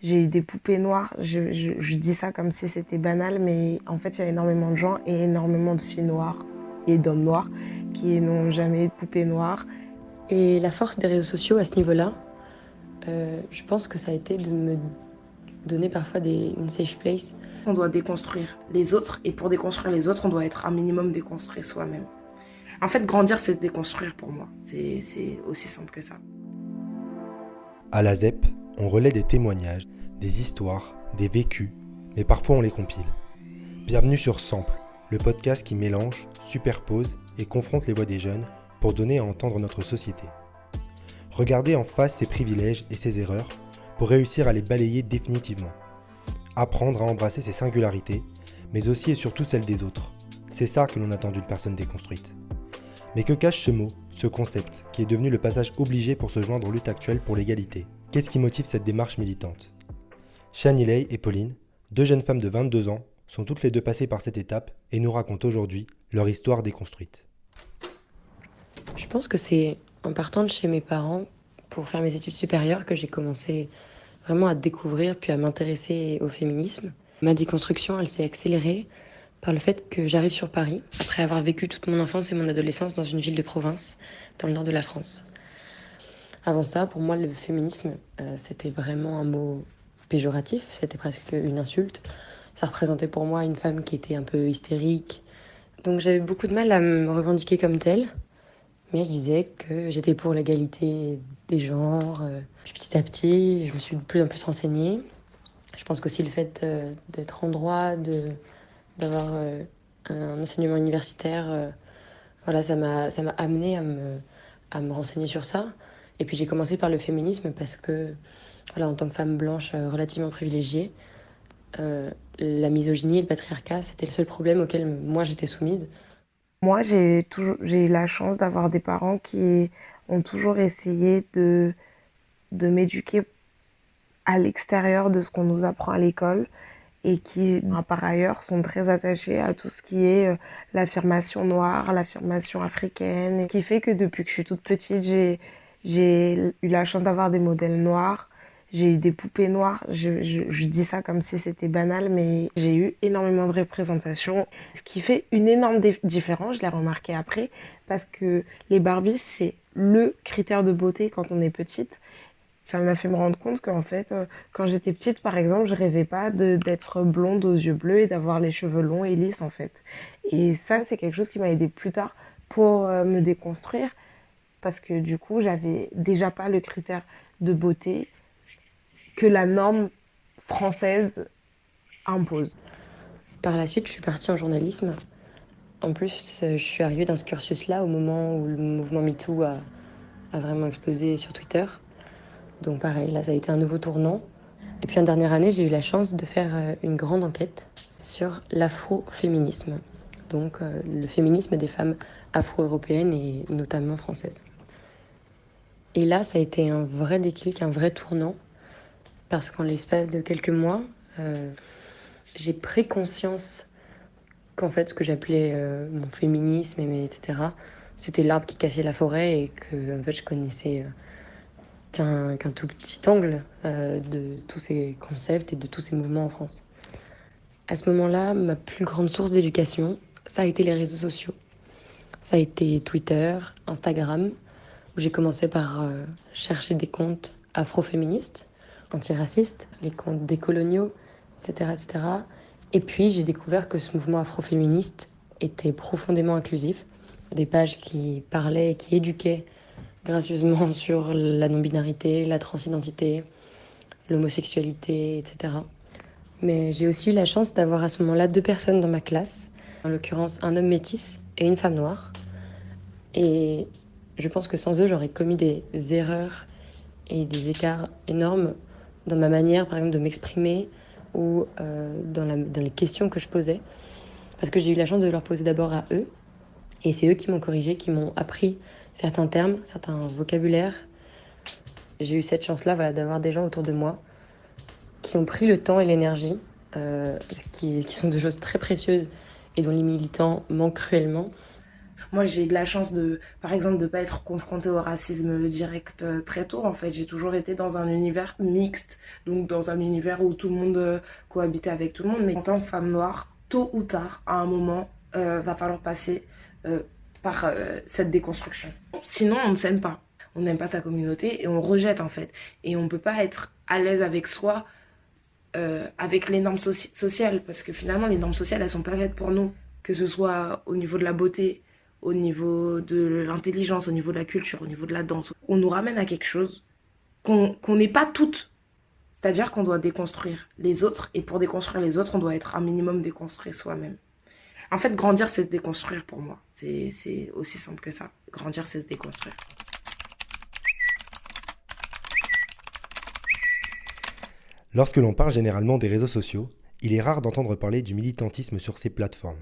J'ai eu des poupées noires. Je dis ça comme si c'était banal, mais en fait, il y a énormément de gens et énormément de filles noires et d'hommes noirs qui n'ont jamais eu de poupées noires. Et la force des réseaux sociaux à ce niveau-là, je pense que ça a été de me donner parfois une safe place. On doit déconstruire les autres et pour déconstruire les autres, on doit être un minimum déconstruit soi-même. En fait, grandir, c'est se déconstruire pour moi. C'est aussi simple que ça. À la ZEP, on relaie des témoignages, des histoires, des vécus, mais parfois on les compile. Bienvenue sur Sample, le podcast qui mélange, superpose et confronte les voix des jeunes pour donner à entendre notre société. Regardez en face ses privilèges et ses erreurs pour réussir à les balayer définitivement. Apprendre à embrasser ses singularités, mais aussi et surtout celles des autres. C'est ça que l'on attend d'une personne déconstruite. Mais que cache ce mot, ce concept, qui est devenu le passage obligé pour se joindre aux luttes actuelles pour l'égalité? Qu'est-ce qui motive cette démarche militante? Shanilei et Pauline, deux jeunes femmes de 22 ans, sont toutes les deux passées par cette étape et nous racontent aujourd'hui leur histoire déconstruite. Je pense que c'est en partant de chez mes parents pour faire mes études supérieures que j'ai commencé vraiment à découvrir puis à m'intéresser au féminisme. Ma déconstruction, elle s'est accélérée par le fait que j'arrive sur Paris, après avoir vécu toute mon enfance et mon adolescence dans une ville de province, dans le nord de la France. Avant ça, pour moi, le féminisme, c'était vraiment un mot péjoratif, c'était presque une insulte. Ça représentait pour moi une femme qui était un peu hystérique. Donc j'avais beaucoup de mal à me revendiquer comme telle, mais je disais que j'étais pour l'égalité des genres. Puis petit à petit, je me suis de plus en plus renseignée. Je pense qu'aussi le fait d'être en droit, d'avoir un enseignement universitaire, voilà, ça m'a amené à me renseigner sur ça. Et puis j'ai commencé par le féminisme parce que, voilà, en tant que femme blanche relativement privilégiée, la misogynie et le patriarcat, c'était le seul problème auquel moi j'étais soumise. Moi, j'ai eu la chance d'avoir des parents qui ont toujours essayé de m'éduquer à l'extérieur de ce qu'on nous apprend à l'école et qui, par ailleurs, sont très attachés à tout ce qui est l'affirmation noire, l'affirmation africaine. Ce qui fait que depuis que je suis toute petite, j'ai eu la chance d'avoir des modèles noirs. J'ai eu des poupées noires. Je dis ça comme si c'était banal, mais j'ai eu énormément de représentations. Ce qui fait une énorme différence, je l'ai remarqué après, parce que les Barbies, c'est le critère de beauté quand on est petite. Ça m'a fait me rendre compte qu'en fait, quand j'étais petite, par exemple, je rêvais pas d'être blonde aux yeux bleus et d'avoir les cheveux longs et lisses, en fait. Et ça, c'est quelque chose qui m'a aidé plus tard pour me déconstruire, parce que du coup, j'avais déjà pas le critère de beauté que la norme française impose. Par la suite, je suis partie en journalisme. En plus, je suis arrivée dans ce cursus-là au moment où le mouvement MeToo a vraiment explosé sur Twitter. Donc pareil, là, ça a été un nouveau tournant. Et puis en dernière année, j'ai eu la chance de faire une grande enquête sur l'afroféminisme. Donc le féminisme des femmes afro-européennes et notamment françaises. Et là, ça a été un vrai déclic, un vrai tournant. Parce qu'en l'espace de quelques mois, j'ai pris conscience qu'en fait, ce que j'appelais mon féminisme, etc., c'était l'arbre qui cachait la forêt et que en fait, je connaissais qu'un tout petit angle de tous ces concepts et de tous ces mouvements en France. À ce moment-là, ma plus grande source d'éducation, ça a été les réseaux sociaux. Ça a été Twitter, Instagram, où j'ai commencé par chercher des comptes afroféministes, antiracistes, les comptes décoloniaux, etc., etc. Et puis j'ai découvert que ce mouvement afroféministe était profondément inclusif. Des pages qui parlaient et qui éduquaient gracieusement sur la non-binarité, la transidentité, l'homosexualité, etc. Mais j'ai aussi eu la chance d'avoir à ce moment-là deux personnes dans ma classe, en l'occurrence un homme métis et une femme noire. Et je pense que sans eux, j'aurais commis des erreurs et des écarts énormes dans ma manière, par exemple, de m'exprimer ou dans les questions que je posais. Parce que j'ai eu la chance de leur poser d'abord à eux. Et c'est eux qui m'ont corrigé, qui m'ont appris certains termes, certains vocabulaires. J'ai eu cette chance-là, voilà, d'avoir des gens autour de moi qui ont pris le temps et l'énergie, qui sont des choses très précieuses et dont les militants manquent cruellement. Moi, j'ai eu de la chance par exemple, de pas être confrontée au racisme direct très tôt. En fait, j'ai toujours été dans un univers mixte, donc dans un univers où tout le monde cohabitait avec tout le monde. Mais en tant que femme noire, tôt ou tard, à un moment, va falloir passer euh, par cette déconstruction. Sinon, on ne s'aime pas. On n'aime pas sa communauté et on rejette en fait. Et on peut pas être à l'aise avec soi, avec les normes sociales, parce que finalement, les normes sociales, elles sont pas faites pour nous. Que ce soit au niveau de la beauté, au niveau de l'intelligence, au niveau de la culture, au niveau de la danse. On nous ramène à quelque chose qu'on n'est pas toutes. C'est-à-dire qu'on doit déconstruire les autres, et pour déconstruire les autres, on doit être un minimum déconstruit soi-même. En fait, grandir, c'est se déconstruire pour moi. C'est aussi simple que ça. Grandir, c'est se déconstruire. Lorsque l'on parle généralement des réseaux sociaux, il est rare d'entendre parler du militantisme sur ces plateformes.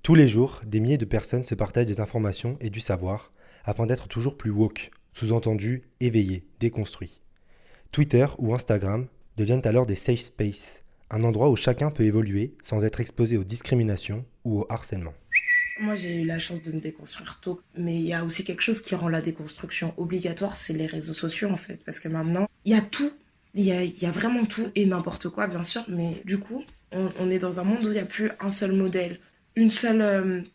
Tous les jours, des milliers de personnes se partagent des informations et du savoir afin d'être toujours plus woke, sous-entendu éveillés, déconstruits. Twitter ou Instagram deviennent alors des safe spaces, un endroit où chacun peut évoluer sans être exposé aux discriminations ou au harcèlement. Moi, j'ai eu la chance de me déconstruire tôt, mais il y a aussi quelque chose qui rend la déconstruction obligatoire, c'est les réseaux sociaux en fait, parce que maintenant, il y a tout. Il y a vraiment tout et n'importe quoi, bien sûr, mais du coup, on est dans un monde où il n'y a plus un seul modèle, une seule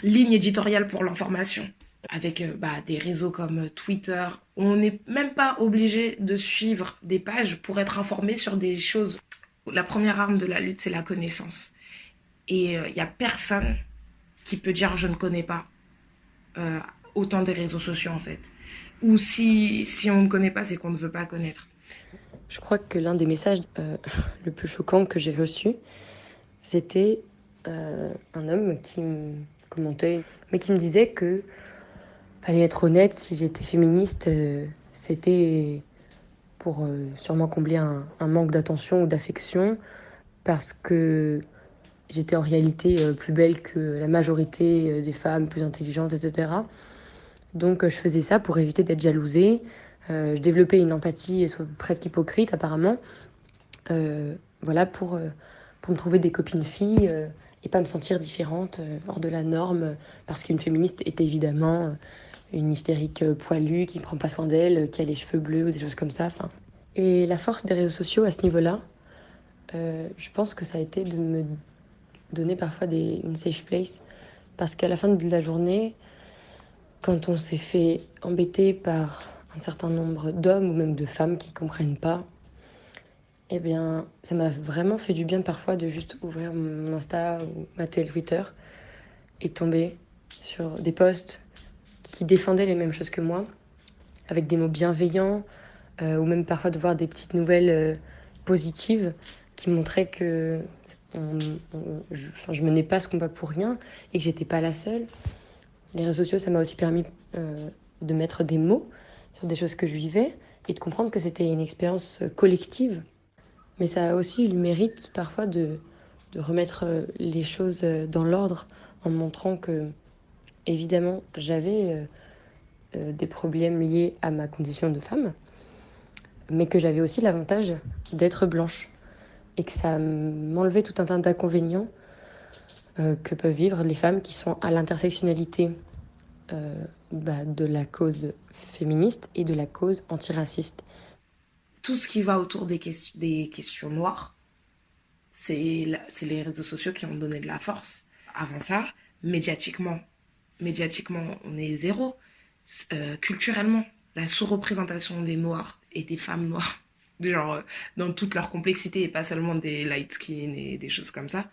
ligne éditoriale pour l'information. Avec des réseaux comme Twitter, on n'est même pas obligé de suivre des pages pour être informé sur des choses. La première arme de la lutte, c'est la connaissance. Et il n'y a personne qui peut dire je ne connais pas autant des réseaux sociaux en fait. Ou si on ne connaît pas, c'est qu'on ne veut pas connaître. Je crois que l'un des messages le plus choquant que j'ai reçu, c'était un homme qui me commentait, mais qui me disait que fallait être honnête, si j'étais féministe, c'était pour sûrement combler un manque d'attention ou d'affection, parce que j'étais en réalité plus belle que la majorité des femmes, plus intelligentes, etc. Donc je faisais ça pour éviter d'être jalousée. Je développais une empathie presque hypocrite apparemment, pour me trouver des copines filles et pas me sentir différente hors de la norme, parce qu'une féministe est évidemment une hystérique poilue qui ne prend pas soin d'elle, qui a les cheveux bleus ou des choses comme ça. Fin. Et la force des réseaux sociaux à ce niveau-là, je pense que ça a été de me donner parfois une safe place, parce qu'à la fin de la journée, quand on s'est fait embêter par un certain nombre d'hommes ou même de femmes qui comprennent pas, eh bien, ça m'a vraiment fait du bien parfois de juste ouvrir mon Insta ou ma Twitter et tomber sur des posts qui défendaient les mêmes choses que moi, avec des mots bienveillants, ou même parfois de voir des petites nouvelles positives qui montraient que je menais pas ce combat pour rien et que j'étais pas la seule. Les réseaux sociaux, ça m'a aussi permis de mettre des mots sur des choses que je vivais et de comprendre que c'était une expérience collective. Mais ça a aussi eu le mérite parfois de remettre les choses dans l'ordre en montrant que, évidemment, j'avais des problèmes liés à ma condition de femme, mais que j'avais aussi l'avantage d'être blanche et que ça m'enlevait tout un tas d'inconvénients que peuvent vivre les femmes qui sont à l'intersectionnalité de la cause féministe et de la cause antiraciste. Tout ce qui va autour des questions noires, c'est les réseaux sociaux qui ont donné de la force. Avant ça, médiatiquement, on est zéro. Culturellement, la sous-représentation des noirs et des femmes noires, genre dans toute leur complexité et pas seulement des light skin et des choses comme ça,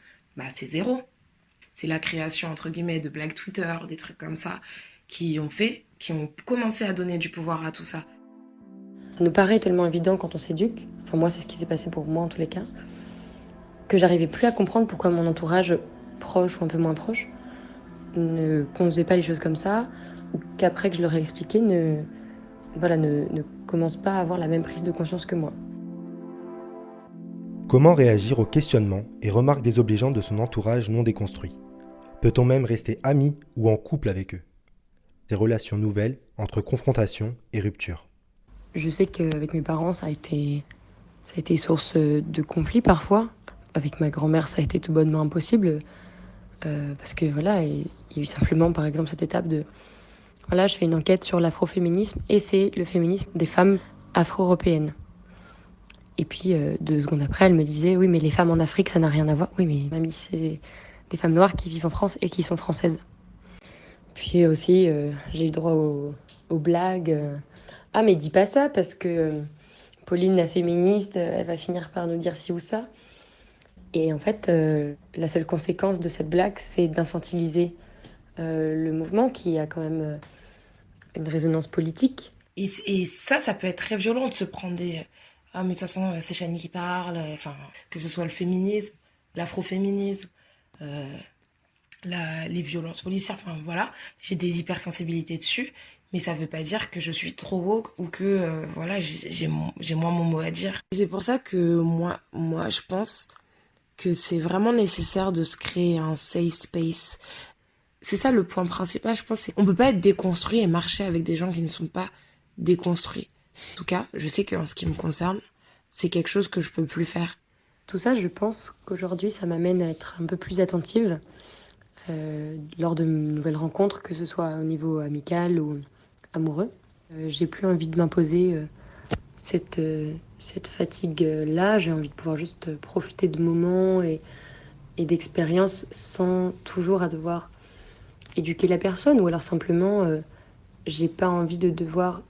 c'est zéro. C'est la création, entre guillemets, de Black Twitter, des trucs comme ça, qui ont commencé à donner du pouvoir à tout ça. Ça nous paraît tellement évident quand on s'éduque, enfin moi c'est ce qui s'est passé pour moi en tous les cas, que j'arrivais plus à comprendre pourquoi mon entourage proche ou un peu moins proche ne concevait pas les choses comme ça, ou qu'après que je leur ai expliqué, ne commence pas à avoir la même prise de conscience que moi. Comment réagir aux questionnements et remarques désobligeantes de son entourage non déconstruit ? Peut-on même rester ami ou en couple avec eux ? Des relations nouvelles entre confrontation et rupture. Je sais qu'avec mes parents, ça a été source de conflits parfois. Avec ma grand-mère, ça a été tout bonnement impossible. Parce que voilà, Il y a eu simplement, par exemple, cette étape de voilà, je fais une enquête sur l'afroféminisme et c'est le féminisme des femmes afro-européennes. Et puis, 2 secondes après, elle me disait oui, mais les femmes en Afrique, ça n'a rien à voir. Oui, mais mamie, c'est des femmes noires qui vivent en France et qui sont françaises. Puis aussi, j'ai eu droit aux blagues. Ah, mais dis pas ça parce que Pauline, la féministe, elle va finir par nous dire ci ou ça. Et en fait, la seule conséquence de cette blague, c'est d'infantiliser le mouvement qui a quand même une résonance politique. Et ça peut être très violent de se prendre des... Ah, mais de toute façon, c'est Chani qui parle, enfin, que ce soit le féminisme, l'afroféminisme, les violences policières, enfin voilà, j'ai des hypersensibilités dessus, mais ça veut pas dire que je suis trop woke ou que, voilà, j'ai moins mon mot à dire. C'est pour ça que moi, je pense que c'est vraiment nécessaire de se créer un safe space. C'est ça le point principal, je pense, c'est qu'on peut pas être déconstruit et marcher avec des gens qui ne sont pas déconstruits. En tout cas, je sais qu'en ce qui me concerne, c'est quelque chose que je peux plus faire. Tout ça, je pense qu'aujourd'hui, ça m'amène à être un peu plus attentive lors de nouvelles rencontres, que ce soit au niveau amical ou amoureux. J'ai plus envie de m'imposer cette fatigue-là. J'ai envie de pouvoir juste profiter de moments et d'expériences sans toujours à devoir éduquer la personne, ou alors simplement j'ai pas envie de devoir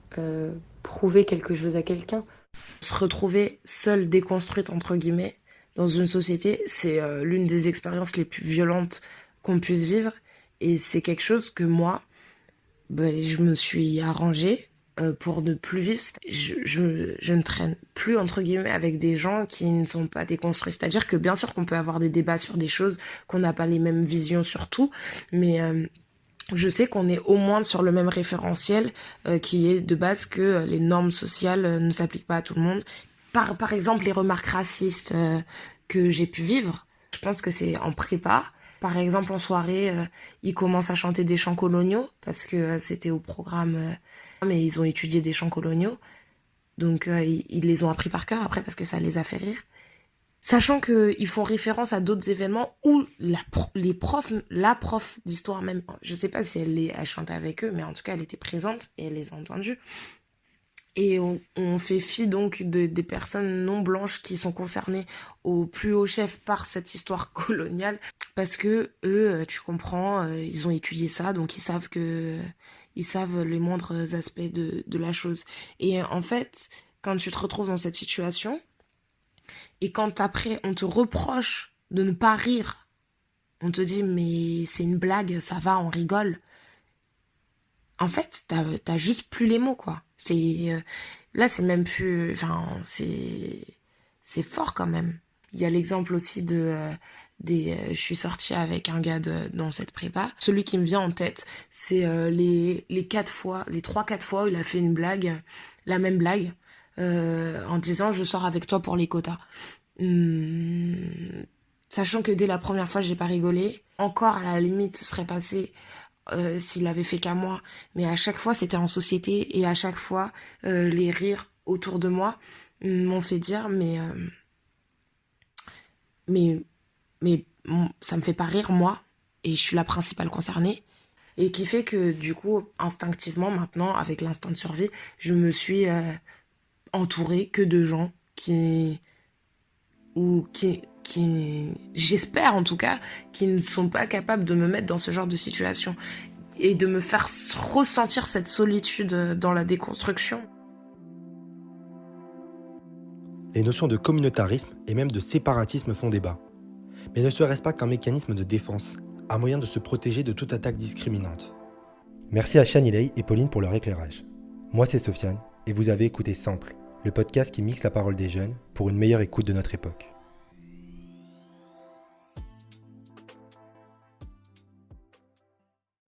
prouver quelque chose à quelqu'un. Se retrouver seule, déconstruite entre guillemets, dans une société, c'est l'une des expériences les plus violentes qu'on puisse vivre, et c'est quelque chose que moi, je me suis arrangée pour ne plus vivre. Je ne traîne plus entre guillemets avec des gens qui ne sont pas déconstruits. C'est-à-dire que bien sûr qu'on peut avoir des débats sur des choses, qu'on n'a pas les mêmes visions sur tout, mais je sais qu'on est au moins sur le même référentiel qui est de base que les normes sociales ne s'appliquent pas à tout le monde. Par exemple, les remarques racistes que j'ai pu vivre, je pense que c'est en prépa. Par exemple, en soirée, ils commencent à chanter des chants coloniaux parce que c'était au programme, mais ils ont étudié des chants coloniaux. Donc, ils les ont appris par cœur après parce que ça les a fait rire. Sachant qu'ils font référence à d'autres événements où la prof d'histoire même, je sais pas si elle chantait avec eux, mais en tout cas elle était présente et elle les a entendus. Et on fait fi donc des personnes non blanches qui sont concernées au plus haut chef par cette histoire coloniale, parce que eux, tu comprends, ils ont étudié ça, donc ils savent les moindres aspects de la chose. Et en fait, quand tu te retrouves dans cette situation, et quand après on te reproche de ne pas rire, on te dit mais c'est une blague, ça va, on rigole. En fait, t'as juste plus les mots, quoi. Là, c'est même plus, enfin, c'est fort quand même. Il y a l'exemple aussi je suis sortie avec un gars dans cette prépa. Celui qui me vient en tête, c'est les 3-4 fois où il a fait une blague, la même blague, en disant je sors avec toi pour les quotas. Sachant que dès la première fois, j'ai pas rigolé. Encore, à la limite, ce serait passé s'il l'avait fait qu'à moi. Mais à chaque fois, c'était en société. Et à chaque fois, les rires autour de moi m'ont fait dire mais ça me fait pas rire, moi. Et je suis la principale concernée. Et qui fait que, du coup, instinctivement, maintenant, avec l'instinct de survie, je me suis entourée que de gens qui j'espère en tout cas, qui ne sont pas capables de me mettre dans ce genre de situation et de me faire ressentir cette solitude dans la déconstruction. Les notions de communautarisme et même de séparatisme font débat. Mais ne serait-ce pas qu'un mécanisme de défense, un moyen de se protéger de toute attaque discriminante? Merci à Chanilei et Pauline pour leur éclairage. Moi c'est Sofiane et vous avez écouté Sample, le podcast qui mixe la parole des jeunes pour une meilleure écoute de notre époque.